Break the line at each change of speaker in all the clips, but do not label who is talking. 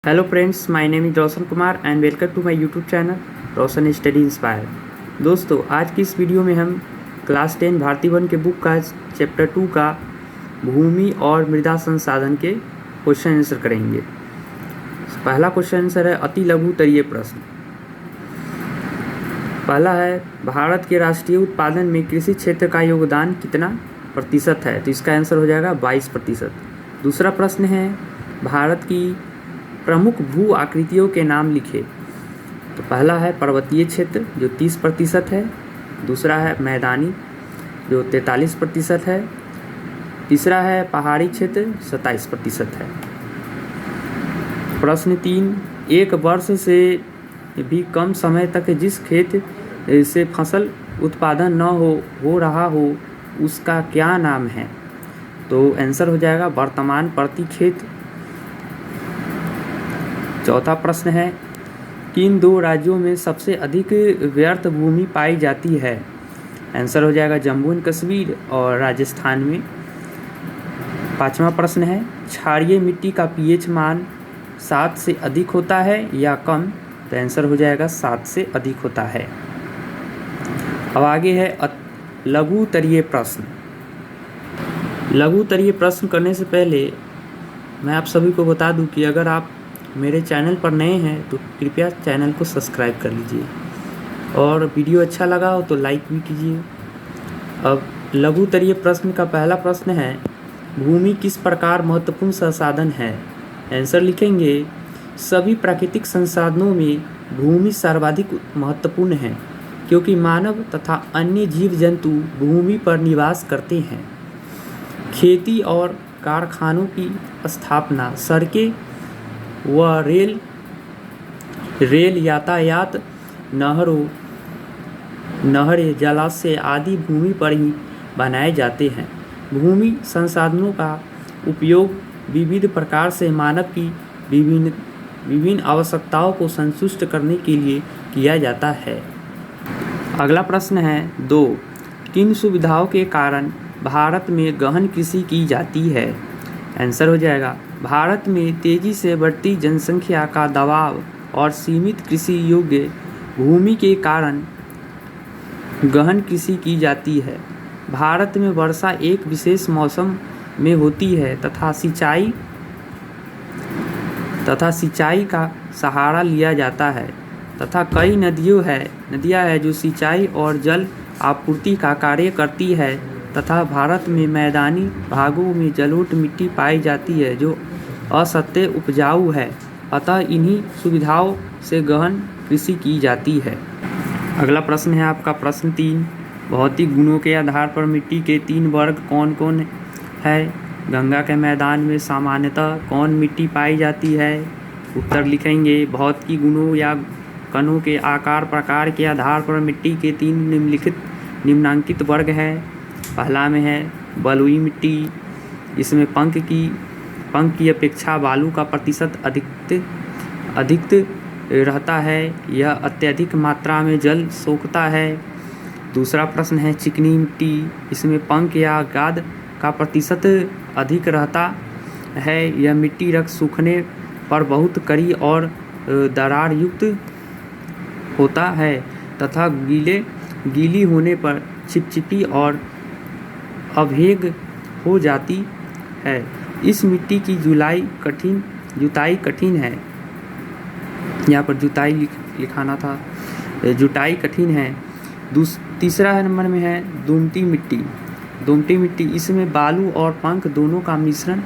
Hello friends, my name is Roshan Kumar and welcome to my YouTube channel Roshan study inspire. दोस्तों, आज की इस video में हम क्लास 10 भारतीय वन के बुक का चैप्टर 2 का भूमि और मृदा संसाधन के क्वेश्चन आंसर करेंगे। पहला क्वेश्चन आंसर है अति लघु तरीय प्रश्न। पहला है, भारत के राष्ट्रीय उत्पादन में कृषि क्षेत्र का योगदान कितना प्रतिशत है? तो इसका आंसर हो जाएगा 22%। दूसरा प्रश्न है, भारत की प्रमुख भू आकृतियों के नाम लिखे। तो पहला है पर्वतीय क्षेत्र जो 30% है, दूसरा है मैदानी जो 43% है, तीसरा है पहाड़ी क्षेत्र 27% है। प्रश्न 3, एक वर्ष से भी कम समय तक जिस खेत से फसल उत्पादन न हो रहा हो उसका क्या नाम है? तो आंसर हो जाएगा वर्तमान प्रति खेत। चौथा प्रश्न है, किन दो राज्यों में सबसे अधिक व्यर्थ भूमि पाई जाती है? आंसर हो जाएगा जम्मू एंड कश्मीर और राजस्थान में। पांचवा प्रश्न है, क्षारीय मिट्टी का पीएच मान 7 से अधिक होता है या कम? तो आंसर हो जाएगा 7 से अधिक होता है। अब आगे है लघु तरीय प्रश्न। लघु तरीय प्रश्न करने से पहले मैं आप सभी को बता दूं कि अगर आप मेरे चैनल पर नए हैं तो कृपया चैनल को सब्सक्राइब कर लीजिए और वीडियो अच्छा लगा हो तो लाइक भी कीजिए। अब लघु तरीय प्रश्न का पहला प्रश्न है, भूमि किस प्रकार महत्वपूर्ण संसाधन है? आंसर लिखेंगे, सभी प्राकृतिक संसाधनों में भूमि सर्वाधिक महत्वपूर्ण है क्योंकि मानव तथा अन्य जीव जंतु भूमि पर निवास करते हैं। खेती और कारखानों की स्थापना, सड़कें व रेल यातायात, नहरें, जलाशय आदि भूमि पर ही बनाए जाते हैं। भूमि संसाधनों का उपयोग विविध प्रकार से मानव की विभिन्न आवश्यकताओं को संतुष्ट करने के लिए किया जाता है। अगला प्रश्न है 2, किन सुविधाओं के कारण भारत में गहन कृषि की जाती है? आंसर हो जाएगा, भारत में तेजी से बढ़ती जनसंख्या का दबाव और सीमित कृषि योग्य भूमि के कारण गहन कृषि की जाती है। भारत में वर्षा एक विशेष मौसम में होती है तथा सिंचाई का सहारा लिया जाता है तथा कई नदियाँ हैं जो सिंचाई और जल आपूर्ति का कार्य करती है तथा भारत में मैदानी भागों में जलोढ़ मिट्टी पाई जाती है जो असत्य उपजाऊ है, अतः इन्हीं सुविधाओं से गहन कृषि की जाती है। अगला प्रश्न है आपका प्रश्न 3, भौतिक गुणों के आधार पर मिट्टी के 3 वर्ग कौन कौन है? गंगा के मैदान में सामान्यतः कौन मिट्टी पाई जाती है? उत्तर लिखेंगे, भौतिक गुणों या कणों के आकार प्रकार के आधार पर मिट्टी के 3 निम्नांकित वर्ग है। पहला में है बलुई मिट्टी, इसमें पंख की अपेक्षा बालू का प्रतिशत अधिक रहता है, यह अत्यधिक मात्रा में जल सोखता है। दूसरा प्रश्न है चिकनी मिट्टी, इसमें पंख या गाद का प्रतिशत अधिक रहता है, यह मिट्टी रख सूखने पर बहुत कड़ी और दरार युक्त होता है तथा गीली होने पर चिपचिपी और अभेद्य हो जाती है। इस मिट्टी की जुताई कठिन है। यहाँ पर जुताई लिखाना था, जुताई कठिन है। तीसरा नंबर में है दोमटी मिट्टी, इसमें बालू और पंख दोनों का मिश्रण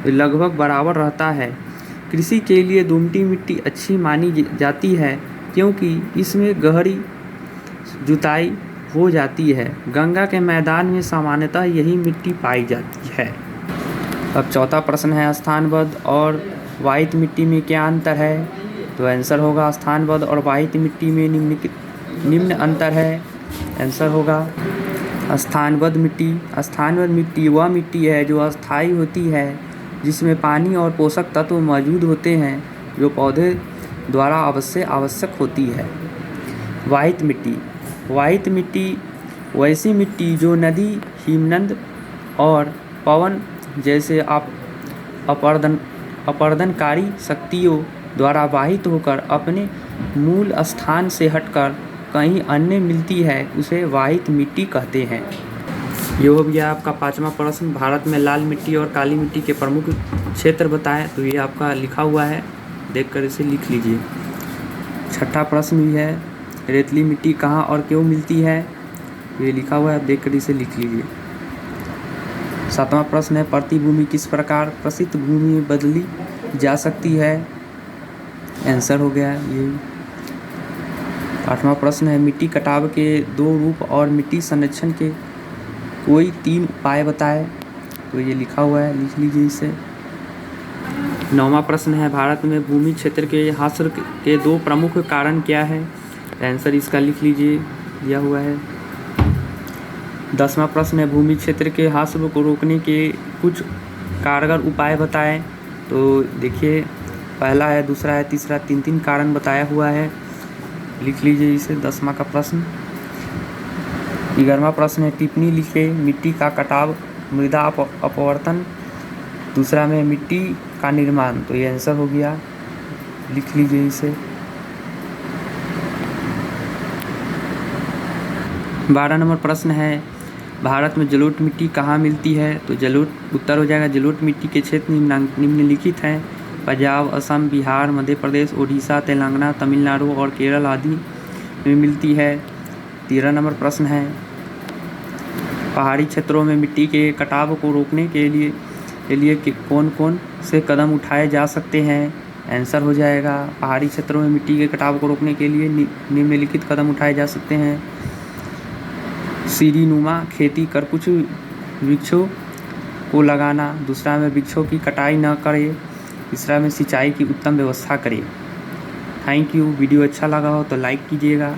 लगभग बराबर रहता है। कृषि के लिए दोमटी मिट्टी अच्छी मानी जाती है क्योंकि इसमें गहरी जुताई हो जाती है। गंगा के मैदान में सामान्यतः यही मिट्टी पाई जाती है। अब चौथा प्रश्न है स्थानबद्ध और वाहित मिट्टी में क्या अंतर है? तो आंसर होगा स्थानबद्ध और वाहित मिट्टी में निम्न अंतर है। आंसर होगा स्थानबद्ध मिट्टी वह मिट्टी है जो अस्थायी होती है, जिसमें पानी और पोषक तत्व मौजूद होते हैं जो पौधे द्वारा आवश्यक होती है। वाहित मिट्टी वैसी मिट्टी जो नदी, हिमनद और पवन जैसे अपरदनकारी शक्तियों द्वारा वाहित होकर अपने मूल स्थान से हटकर कहीं अन्य मिलती है उसे वाहित मिट्टी कहते हैं। ये हो गया आपका 5वां प्रश्न। भारत में लाल मिट्टी और काली मिट्टी के प्रमुख क्षेत्र बताएं। तो ये आपका लिखा हुआ है, देखकर इसे लिख लीजिए। 6ठा प्रश्न भी है, रेतीली मिट्टी कहाँ और क्यों मिलती है। ये लिखा हुआ है, देखकर इसे लिख लीजिए। 7वां प्रश्न है, प्रतिभूमि किस प्रकार प्रसिद्ध भूमि में बदली जा सकती है। आंसर हो गया ये। 8वां प्रश्न है, मिट्टी कटाव के 2 रूप और मिट्टी संरक्षण के कोई 3 उपाय बताएं। तो ये लिखा हुआ है, लिख लीजिए इसे। 9वां प्रश्न है, भारत में भूमि क्षेत्र के हाशिर के 2 प्रमुख कारण क्या है। आंसर इसका लिख लीजिए, दिया हुआ है। 10वां प्रश्न है, भूमि क्षेत्र के हाशिर को रोकने के कुछ कारगर उपाय बताएं। तो देखिए, पहला है, दूसरा है, तीसरा, 3 कारण बताया हुआ है, लिख लीजिए इसे। 10वां का प्रश्न। 11वां प्रश्न है, टिप्पणी लिखे, मिट्टी का कटाव, मृदा अपवर्तन, दूसरा में मिट्टी का निर्माण। तो ये आंसर हो गया, लिख लीजिए इसे। 12 नंबर प्रश्न है, भारत में जलोढ़ मिट्टी कहाँ मिलती है। तो जलोढ़ उत्तर हो जाएगा, जलोढ़ मिट्टी के क्षेत्र निम्नलिखित हैं। पंजाब, असम, बिहार, मध्य प्रदेश, ओडिशा, तेलंगाना, तमिलनाडु और केरल आदि में मिलती है। 13 नंबर प्रश्न है, पहाड़ी क्षेत्रों में मिट्टी के कटाव को रोकने के लिए कौन कौन से कदम उठाए जा सकते हैं। आंसर हो जाएगा, पहाड़ी क्षेत्रों में मिट्टी के कटाव को रोकने के लिए निम्नलिखित कदम उठाए जा सकते हैं। सीढ़ीनुमा खेती कर कुछ वृक्षों को लगाना, दूसरा में वृक्षों की कटाई न करें, तीसरा में सिंचाई की उत्तम व्यवस्था करें। Thank you. वीडियो अच्छा लगा हो तो लाइक कीजिएगा।